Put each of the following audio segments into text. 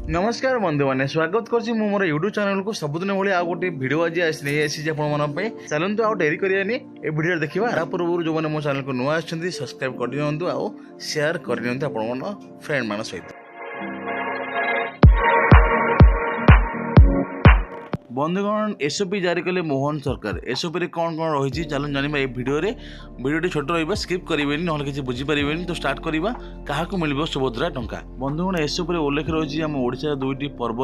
नमस्कार बंधु मैंने स्वागत कर मोर यूट्यूब चैनल को सबुदिन भाई आ गोटे भिड आज नहीं चलते आउ डेरी करानी ए भिडियो देखा या पूर्व जो मैंने मो चैनल को नुआ सब्सक्राइब कर दिखाँ आउ शेयर कर फ्रेंड मान सहित। बंधुगण एसओपी जारी कले मोहन सरकार एसओपी कौन कौन रही चलो जाना भिडियो छोट रहा स्किप करेंगे ना किसी बुझीपारे तो स्टार्ट करवा क्या मिल सुभद्रा टंका। बंधुगण एसओपी उल्लेख रही आम ओडिशा दुईटी पर्व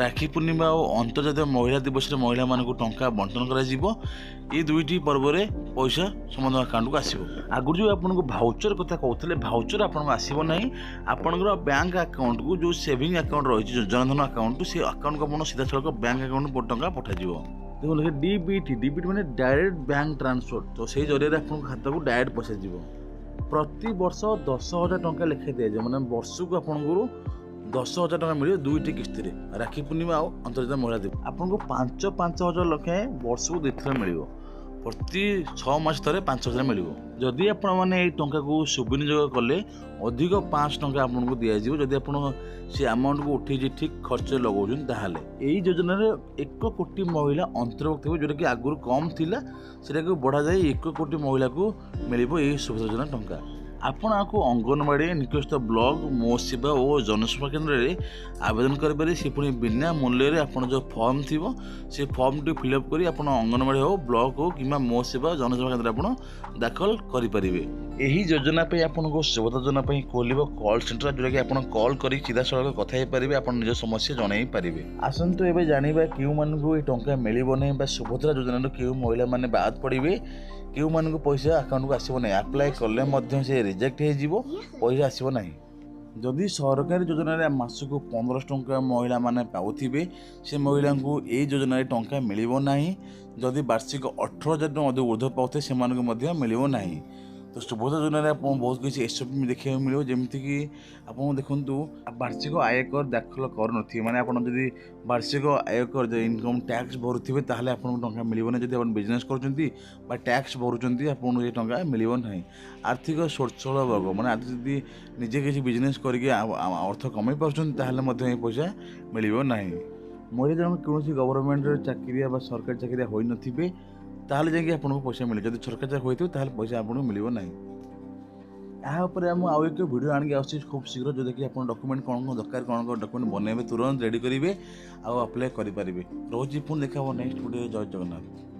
राखी पूर्णिमा और अंतर्जातीय महिला दिवस महिला मानक टंका बंटन कर दुईटी पर्व पैसा समस्त अकाउंट को आसो। आगुरी जो आपको भाउचर कथा कहते भाउचर आपको आसो ना आपंकर बैंक अकाउंट को जो सेविंग अकाउंट रही जनधन अकाउंट से अकाउंट को सीधा सड़क बैंक अकाउंट टंका पठाଯିବ। देखो डीबीटी माने डायरेक्ट बैंक ट्रांसफर तो से जरिए आपन खाता को डायरेक्ट पैसा जीव। प्रति वर्ष 10,000 टंका लेखा दिया जाए माने वर्ष को आपन 10,000 टंका मिले दुईटी किस्ती रे राखी पूर्णिमा और अंतर्जातीय महिला दिवस आपन को 5,000 लखे वर्ष को दुईथर मिलिबो। प्रति 6 मास थे 5,000 मिल। जदि आपण मैंने टंका को सुविनियोग कले अधिक 5 टंका आपको दिज्व जदि आप अमाउंट को उठे ठीक खर्च लगाऊँ ताहले यही योजन 1 कोटी महिला अंतर्भुक्त हो जोटा कि आगुरी कम थिला सेटा को बढ़ा जाए 1 कोटी महिला को मिल सुविधा योजना टंका। आपण आपको अंगनवाड़ी निकटस्थ ब्लॉक मो सेवा और जनसेवा केन्द्र में आवेदन करें से पुणी बिना मूल्य आप जो फॉर्म थी से फॉर्म टी फिलअप कर अंगनवाड़ी हो ब्लॉक हो कि मो सेवा जनसेवा केन्द्र आप दाखल करेंगे। यही योजना आपको सुभद्रा योजना खोल कॉल सेंटर जोटा कि आप कॉल कर सीधा सड़क कथा पारे आप निज समस्या जन पारे। आसतु ए जाना क्यों मानक टंका मिलना सुभद्रा योजना क्यों महिला मैंने बाद पड़े क्यों मान को पैसा अकाउंट को आसो ना अप्लाई कले से रिजेक्ट हो पैसा आसो ना। जदि सरकारी योजना मासक 1500 टंका महिला माने पाउथिबे से महिला को ये योजना टंका मिलिबो नाही। जदि वार्षिक 18,000 ऊर्ध्व पाउथे से मिलिबो नाही। तो सुभद्रा योजना आप बहुत किसी एसओपी देखा मिले जमीक कि आप देखूँ वार्षिक आयकर दाखल कर माने आप वार्षिक आयकर इनकम टैक्स भरुवे ताहले आपको टंका मिलना। जब आप बिजनेस कर टैक्स भरुंट आपको ये टंका मिलना। आर्थिक स्वच्छल वर्ग मैंने आज जब निजे किसी बिजनेस करके अर्थ कमाई पार्टी पैसा मिलना। महिला जन कौन गवर्नमेंट चाकरिया सरकारी चाकरिया हो नथिबे ताहले जाके आपको पैसा मिले। जब सरकार चाकरी होइतो ताहले पैसा आपको मिलिबो नाही। यापर आम आउ एक वीडियो आनिक आसी खूब शीघ्र जो कि आप डॉक्यूमेंट कौन दरकार कौन डॉक्यूमेंट बनइबे तुरंत रेडी करेंगे आउ अप्लाई करेंगे। रोज पुणी देखा नेक्स्ट वीडियो। जय जगन्नाथ।